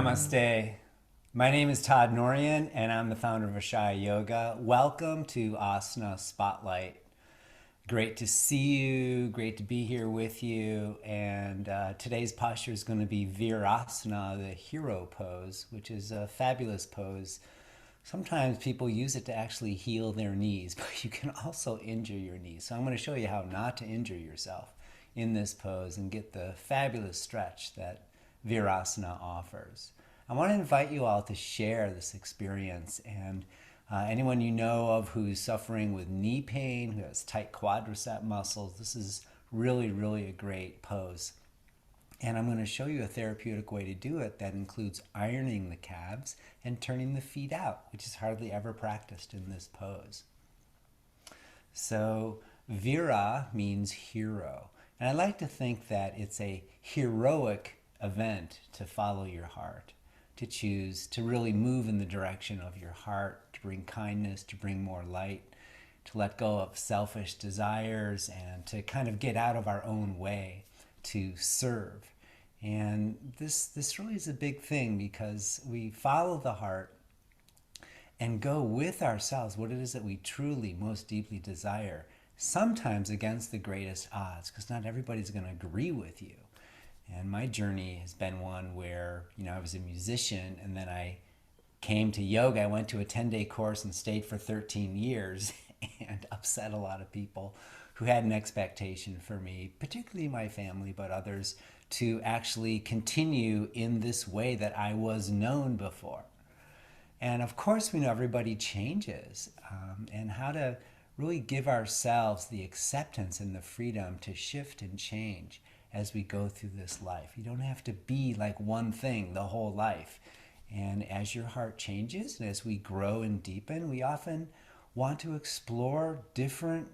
Namaste. My name is Todd and I'm the founder of Ashaya Yoga. Welcome to Asana Spotlight. Great to see you, great to be here with you. And today's posture is going to be Virasana, the hero pose, which is a fabulous pose. Sometimes people use it to actually heal their knees, but you can also injure your knees. So I'm going to show you how not to injure yourself in this pose and get the fabulous stretch that Virasana offers. I want to invite you all to share this experience, and anyone you know of who's suffering with knee pain, who has tight quadricep muscles, this is really a great pose. And I'm going to show you a therapeutic way to do it that includes ironing the calves and turning the feet out, which is hardly ever practiced in this pose. So Vira means hero. And I like to think that it's a heroic event to follow your heart, to choose to really move in the direction of your heart, to bring kindness, to bring more light, to let go of selfish desires, and to kind of get out of our own way to serve. And this really is a big thing because we follow the heart and go with ourselves what it is that we truly most deeply desire, sometimes against the greatest odds, because not everybody's going to agree with you. And my journey has been one where, I was a musician and then I came to yoga. I went to a 10-day course and stayed for 13 years and upset a lot of people who had an expectation for me, particularly my family, but others, to actually continue in this way that I was known before. And of course, we know everybody changes, and how to really give ourselves the acceptance and the freedom to shift and change as we go through this life. You don't have to be like one thing the whole life. And as your heart changes and as we grow and deepen, we often want to explore different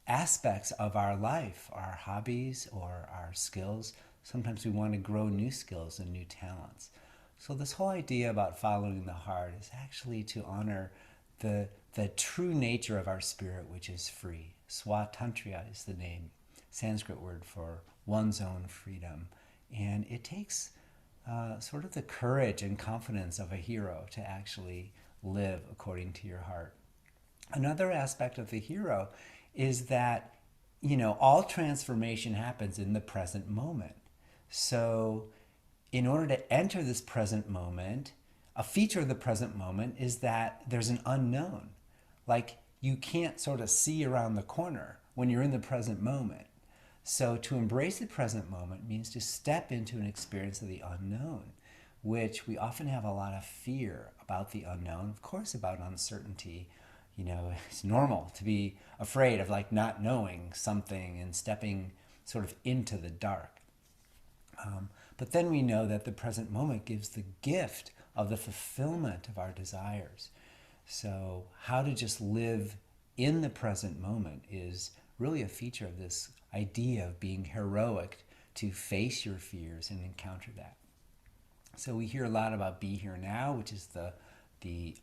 aspects of our life, our hobbies or our skills. Sometimes we want to grow new skills and new talents. So this whole idea about following the heart is actually to honor the true nature of our spirit, which is free. Swatantriya is the name, Sanskrit word for one's own freedom. And it takes sort of the courage and confidence of a hero to actually live according to your heart. Another aspect of the hero is that, all transformation happens in the present moment. So in order to enter this present moment, a feature of the present moment is that there's an unknown. Like you can't sort of see around the corner when you're in the present moment. So to embrace the present moment means to step into an experience of the unknown, which we often have a lot of fear about the unknown, of course, about uncertainty. It's normal to be afraid of like not knowing something and stepping sort of into the dark. But then we know that the present moment gives the gift of the fulfillment of our desires. So how to just live in the present moment is really a feature of this idea of being heroic, to face your fears and encounter that. So we hear a lot about be here now, which is the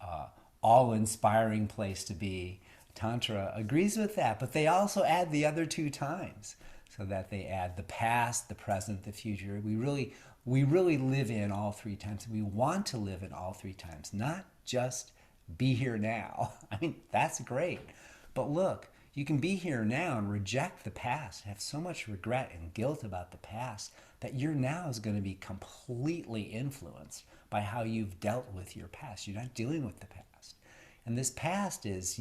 all-inspiring place to be. Tantra agrees with that, but they also add the other two times, so that they add the past, the present, the future. We really live in all three times. We want to live in all three times, not just be here now. I mean, that's great. But look, you can be here now and reject the past, have so much regret and guilt about the past that your now is going to be completely influenced by how you've dealt with your past. You're not dealing with the past. And this past is,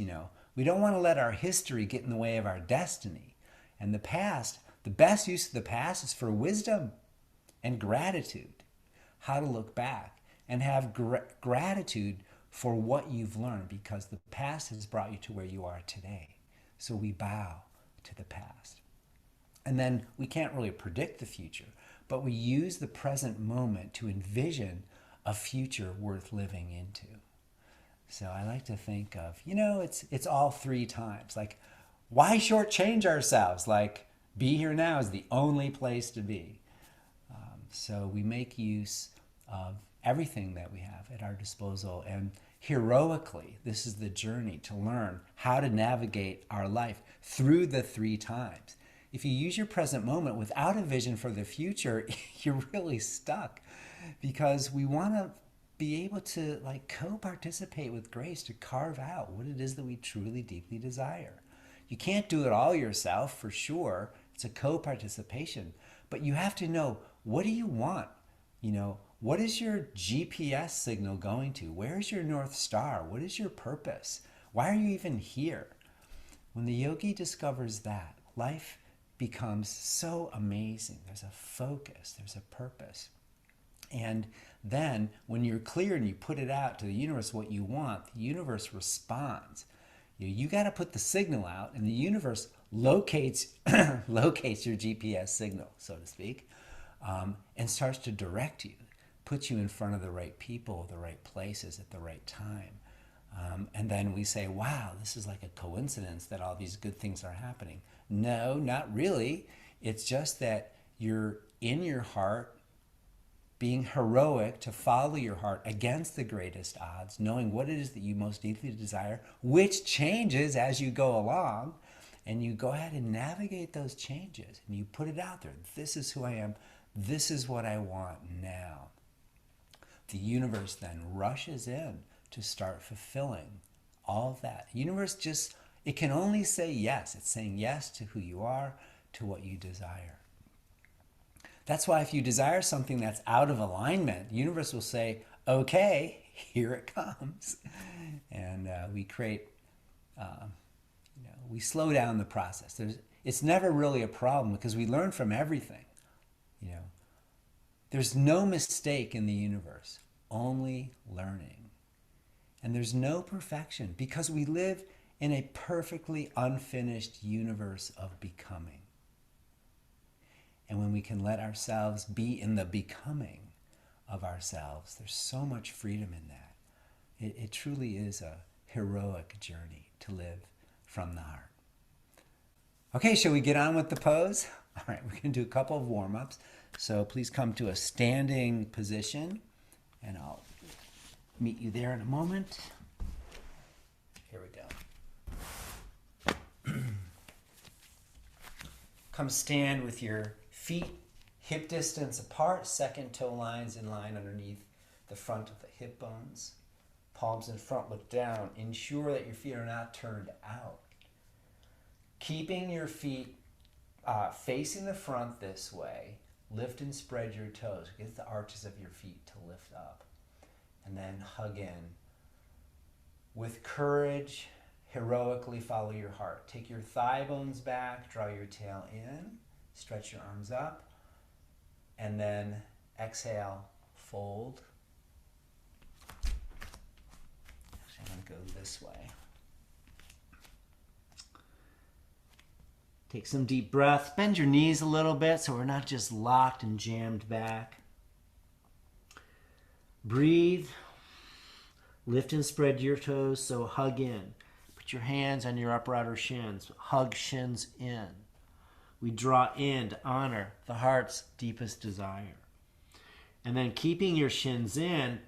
we don't want to let our history get in the way of our destiny. And the past, the best use of the past is for wisdom and gratitude. How to look back and have gratitude for what you've learned, because the past has brought you to where you are today. So we bow to the past. And then we can't really predict the future, but we use the present moment to envision a future worth living into. So I like to think of, it's all three times. Like, why shortchange ourselves? Like, be here now is the only place to be. So we make use of everything that we have at our disposal, and heroically, this is the journey to learn how to navigate our life through the three times. If you use your present moment without a vision for the future, you're really stuck. because we want to be able to like co-participate with grace to carve out what it is that we truly deeply desire. You can't do it all yourself, for sure. It's a co-participation, but you have to know, what do you want? You know, what is your GPS signal going to? Where's your North Star? What is your purpose? Why are you even here? When the yogi discovers that, life becomes so amazing. There's a focus, there's a purpose. And then when you're clear and you put it out to the universe what you want, the universe responds. You got to put the signal out, and the universe locates locates your GPS signal, so to speak, and starts to direct you, puts you in front of the right people, the right places at the right time. And then we say, wow, this is like a coincidence that all these good things are happening. No, not really. It's just that you're in your heart, being heroic to follow your heart against the greatest odds, knowing what it is that you most deeply desire, which changes as you go along, and you go ahead and navigate those changes, and you put it out there. This is who I am. This is what I want now. The universe then rushes in to start fulfilling all of that. The universe just, it can only say yes. It's saying yes to who you are, to what you desire. That's why if you desire something that's out of alignment, the universe will say, okay, here it comes. And we create, we slow down the process. It's never really a problem because we learn from everything. There's no mistake in the universe, only learning. And there's no perfection because we live in a perfectly unfinished universe of becoming. And when we can let ourselves be in the becoming of ourselves, there's so much freedom in that. It truly is a heroic journey to live from the heart. Okay, shall we get on with the pose? All right, we're going to do a couple of warm-ups. So please come to a standing position, and I'll meet you there in a moment. Here we go. Come stand with your feet hip distance apart, second toe lines in line underneath the front of the hip bones. Palms in front, look down. Ensure that your feet are not turned out. Keeping your feet facing the front this way, lift and spread your toes. Get the arches of your feet to lift up. And then hug in. With courage, heroically follow your heart. Take your thigh bones back, draw your tail in, stretch your arms up, and then exhale, fold. Actually, I'm going to go this way. Take some deep breaths. Bend your knees a little bit so we're not just locked and jammed back. Breathe. Lift and spread your toes, so hug in. Put your hands on your upper outer shins. Hug shins in. We draw in to honor the heart's deepest desire. And then keeping your shins in,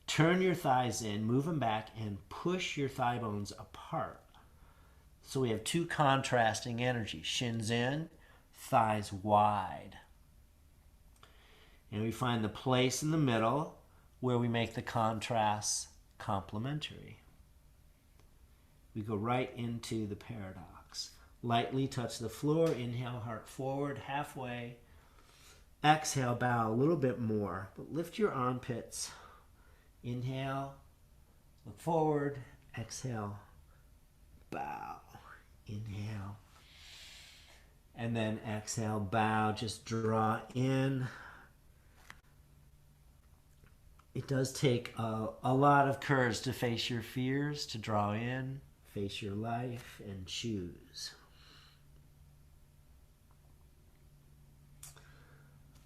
turn your thighs in, move them back, and push your thigh bones apart. So we have two contrasting energies. Shins in, thighs wide. And we find the place in the middle where we make the contrasts complementary. We go right into the paradox. Lightly touch the floor. Inhale, heart forward, halfway. Exhale, bow a little bit more, but lift your armpits. Inhale, look forward. Exhale, bow. Inhale. And then exhale, bow. Just draw in. It does take a lot of courage to face your fears, to draw in, face your life, and choose.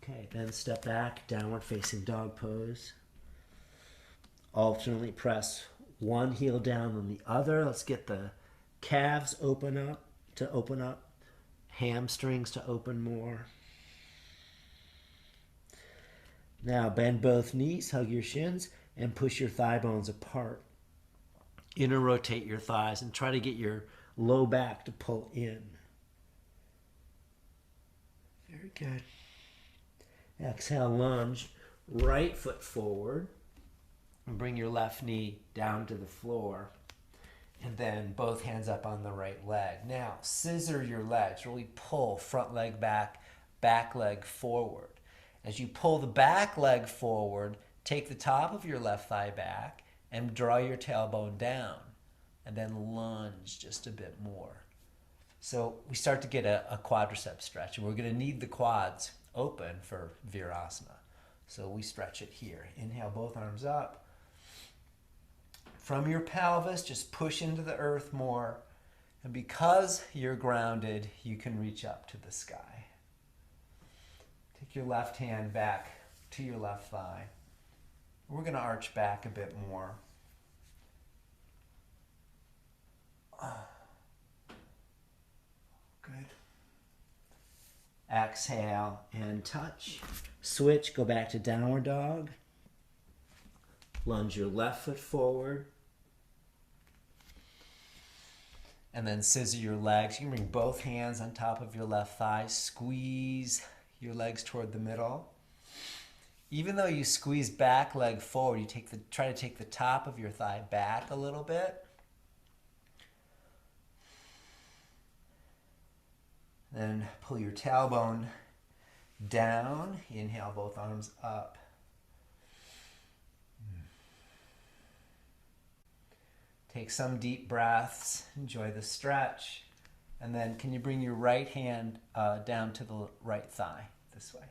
Okay, then step back, downward facing dog pose. Alternately press one heel down on the other. Let's get the calves open up, hamstrings to open more. Now bend both knees, hug your shins, and push your thigh bones apart. Inner rotate your thighs and try to get your low back to pull in. Very good. Exhale, lunge. right foot forward and bring your left knee down to the floor. And then both hands up on the right leg. Now, scissor your legs. Really pull front leg back, back leg forward. As you pull the back leg forward, take the top of your left thigh back and draw your tailbone down. And then lunge just a bit more. So we start to get a quadricep stretch. And we're going to need the quads open for Virasana. So we stretch it here. Inhale, both arms up. From your pelvis, just push into the earth more. And because you're grounded, you can reach up to the sky. Take your left hand back to your left thigh. We're going to arch back a bit more. Good. Exhale and touch. Switch, go back to downward dog. Lunge your left foot forward. And then scissor your legs. You can bring both hands on top of your left thigh. Squeeze your legs toward the middle. Even though you squeeze back leg forward, you try to take the top of your thigh back a little bit. Then pull your tailbone down. Inhale, both arms up. Take some deep breaths, enjoy the stretch, and then can you bring your right hand down to the right thigh this way?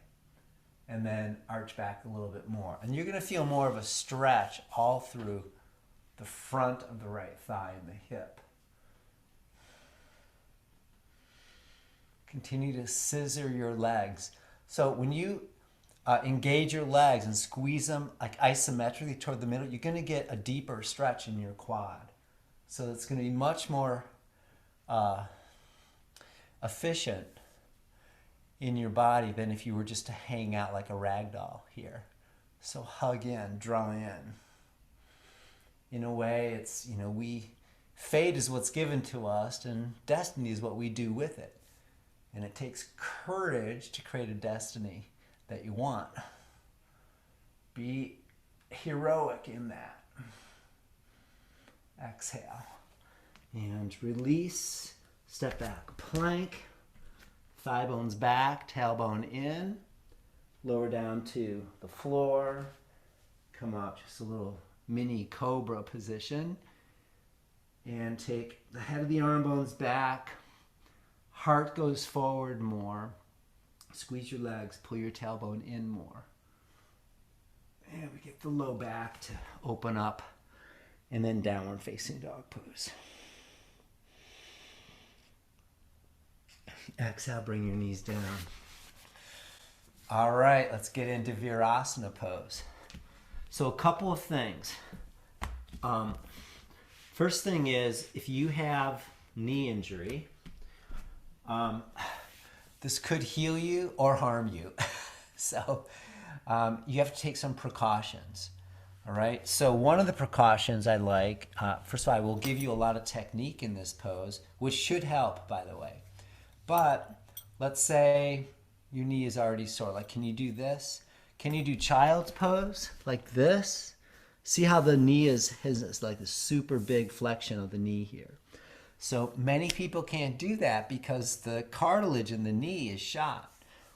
And then arch back a little bit more. And you're going to feel more of a stretch all through the front of the right thigh and the hip. Continue to scissor your legs. So when you engage your legs and squeeze them like isometrically toward the middle, you're going to get a deeper stretch in your quad. So it's going to be much more efficient in your body than if you were just to hang out like a rag doll here. So hug in, draw in. In a way, it's, fate is what's given to us and destiny is what we do with it. And it takes courage to create a destiny that you want. Be heroic in that. Exhale. And release. Step back. Plank. Thigh bones back. Tailbone in. Lower down to the floor. Come up just a little mini cobra position. And take the head of the arm bones back. Heart goes forward more. Squeeze your legs, pull your tailbone in more. And we get the low back to open up. And then downward facing dog pose. Exhale, bring your knees down. All right, let's get into Virasana pose. So a couple of things. First thing is, if you have knee injury, this could heal you or harm you. So you have to take some precautions. All right. So one of the precautions I like, first of all, I will give you a lot of technique in this pose, which should help, by the way. But let's say your knee is already sore. Like, can you do this? Can you do child's pose like this? See how the knee has like a super big flexion of the knee here. So many people can't do that because the cartilage in the knee is shot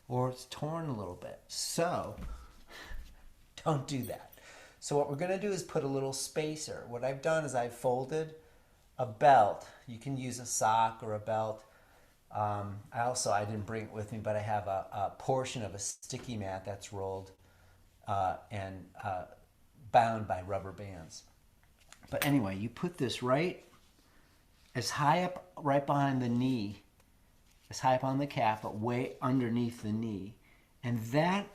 or it's torn a little bit. So don't do that. So what we're going to do is put a little spacer. What I've done is I've folded a belt. You can use a sock or a belt. I didn't bring it with me, but I have a portion of a sticky mat that's rolled and bound by rubber bands. But anyway, you put this right as high up, right behind the knee, as high up on the calf, but way underneath the knee. And that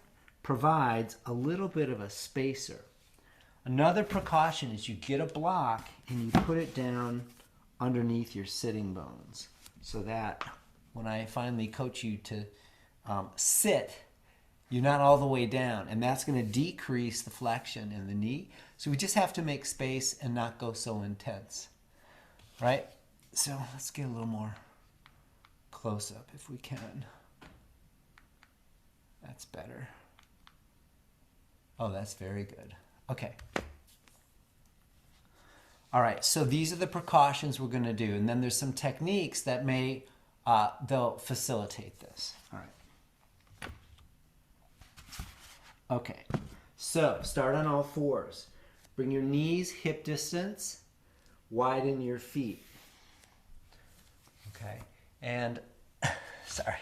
provides a little bit of a spacer. Another precaution is you get a block and you put it down underneath your sitting bones so that when I finally coach you to sit, you're not all the way down, and that's going to decrease the flexion in the knee. So we just have to make space and not go so intense, right? So let's get a little more close up if we can. That's better. Oh, that's very good. Okay. All right, so these are the precautions we're going to do. And then there's some techniques that may, they'll facilitate this. All right. Okay, so start on all fours. Bring your knees hip distance, widen your feet. Okay, and, sorry.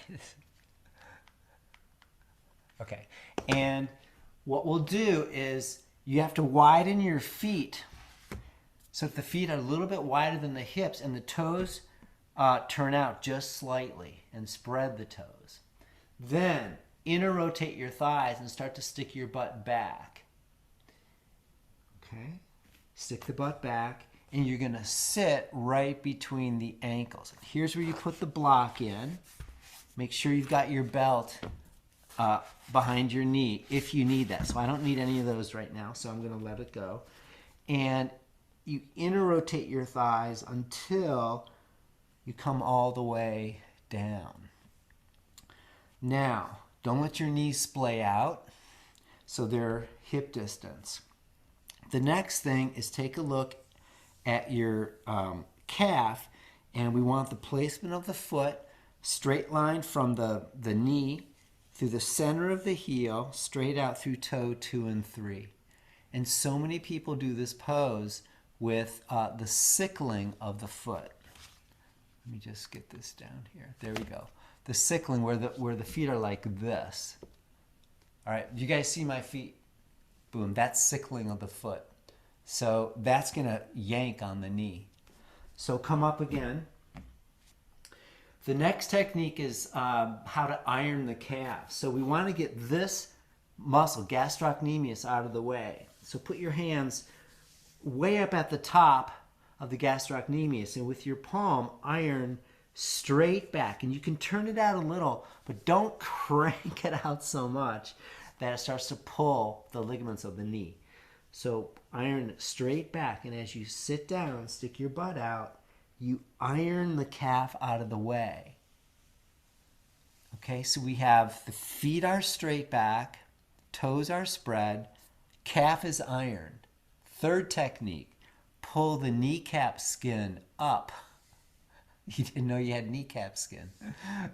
Okay, and what we'll do is you have to widen your feet. So if the feet are a little bit wider than the hips and the toes turn out just slightly and spread the toes. Then inner rotate your thighs and start to stick your butt back. Okay, stick the butt back and you're gonna sit right between the ankles. Here's where you put the block in. Make sure you've got your belt behind your knee if you need that. So I don't need any of those right now, so I'm gonna let it go. And you inner rotate your thighs until you come all the way down. Now, don't let your knees splay out, so they're hip distance. The next thing is take a look at your calf, and we want the placement of the foot straight line from the knee through the center of the heel, straight out through toe 2 and 3. And so many people do this pose with the sickling of the foot. Let me just get this down here. There we go. The sickling where the feet are like this. All right, do you guys see my feet? Boom, that's sickling of the foot. So that's gonna yank on the knee. So come up again. The next technique is how to iron the calf. So we wanna get this muscle, gastrocnemius, out of the way. So put your hands way up at the top of the gastrocnemius, and with your palm, iron straight back. And you can turn it out a little, but don't crank it out so much that it starts to pull the ligaments of the knee. So iron straight back, and as you sit down, stick your butt out, you iron the calf out of the way. Okay, so we have the feet are straight back, toes are spread, calf is ironed. Third technique, pull the kneecap skin up. You didn't know you had kneecap skin.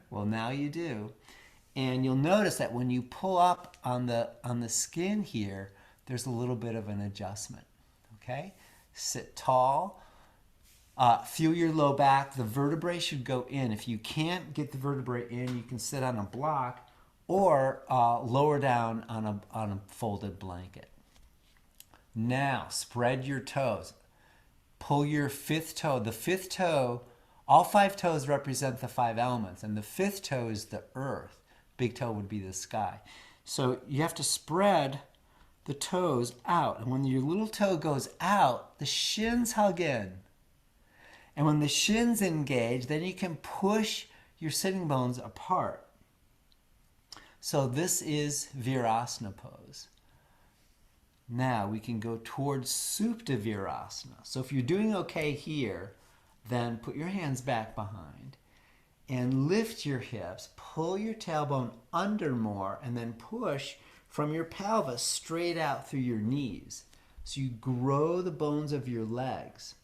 Well, now you do. And you'll notice that when you pull up on the skin here, there's a little bit of an adjustment. Okay? Sit tall. Feel your low back. The vertebrae should go in. If you can't get the vertebrae in, you can sit on a block or lower down on a folded blanket. Now, spread your toes. Pull your fifth toe. The fifth toe, all 5 toes represent the 5 elements, and the fifth toe is the earth. Big toe would be the sky. So you have to spread the toes out. And when your little toe goes out, the shins hug in. And when the shins engage, then you can push your sitting bones apart. So this is Virasana pose. Now we can go towards Supta Virasana. So if you're doing okay here, then put your hands back behind and lift your hips, pull your tailbone under more, and then push from your pelvis straight out through your knees. So you grow the bones of your legs.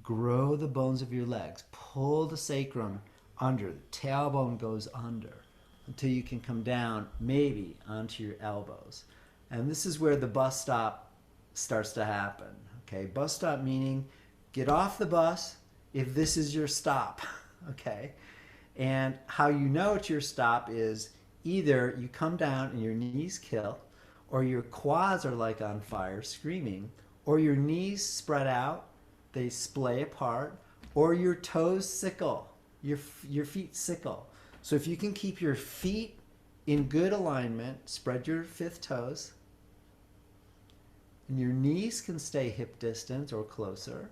Grow the bones of your legs. Pull the sacrum under. The tailbone goes under until you can come down maybe onto your elbows. And this is where the bus stop starts to happen. Okay, bus stop meaning get off the bus if this is your stop. Okay, and how you know it's your stop is either you come down and your knees kill, or your quads are like on fire screaming, or your knees spread out, they splay apart, or your toes sickle, your feet sickle. So if you can keep your feet in good alignment, spread your 5th toes, and your knees can stay hip distance or closer,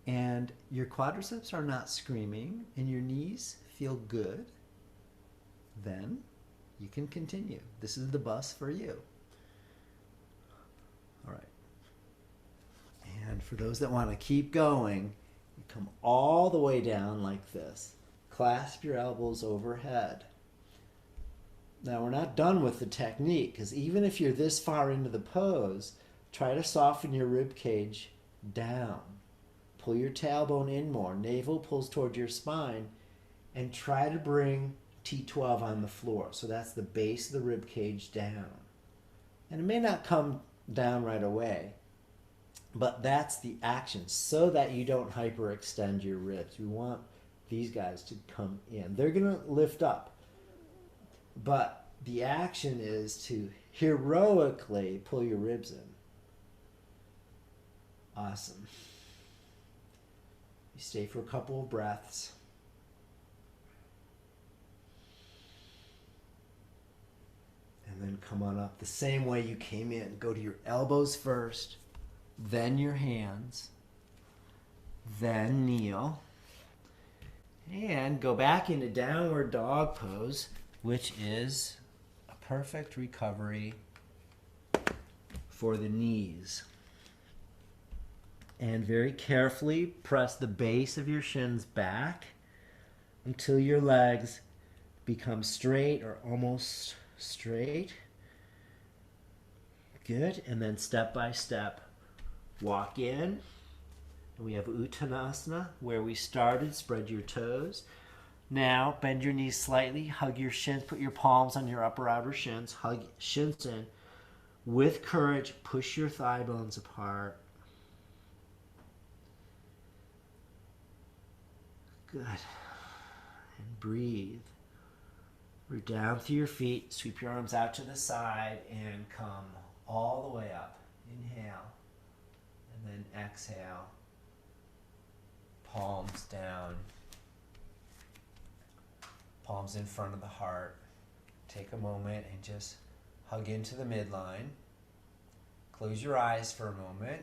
and your quadriceps are not screaming, and your knees feel good, then you can continue. This is the bus for you. All right. And for those that want to keep going, you come all the way down like this. Clasp your elbows overhead. Now we're not done with the technique, because even if you're this far into the pose, try to soften your rib cage down. Pull your tailbone in more. Navel pulls toward your spine, and try to bring T12 on the floor. So that's the base of the rib cage down. And it may not come down right away, but that's the action, so that you don't hyperextend your ribs. We want these guys to come in. They're going to lift up, but the action is to heroically pull your ribs in. Awesome. You stay for a couple of breaths. And then come on up the same way you came in. Go to your elbows first, then your hands, then kneel. And go back into downward dog pose, which is a perfect recovery for the knees. And very carefully press the base of your shins back until your legs become straight or almost straight. Good. And then step by step, walk in. And we have Uttanasana, where we started. Spread your toes. Now, bend your knees slightly. Hug your shins. Put your palms on your upper outer shins. Hug shins in. With courage, push your thigh bones apart. Good. And breathe. Root down through your feet. Sweep your arms out to the side and come all the way up. Inhale. And then exhale. Palms down. Palms in front of the heart. Take a moment and just hug into the midline. Close your eyes for a moment.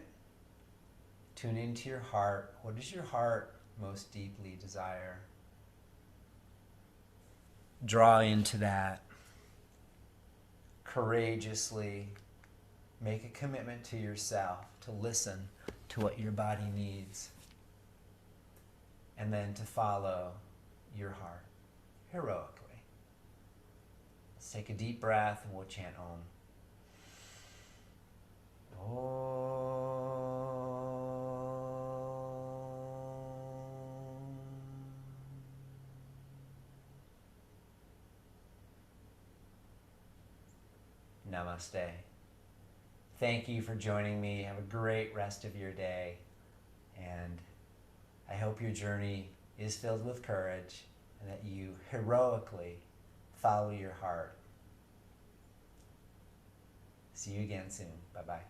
Tune into your heart. What does your heart most deeply desire? Draw into that. Courageously make a commitment to yourself to listen to what your body needs, and then to follow your heart heroically. Let's take a deep breath and we'll chant Om. Om. Namaste. Thank you for joining me. Have a great rest of your day. And I hope your journey is filled with courage and that you heroically follow your heart. See you again soon. Bye-bye.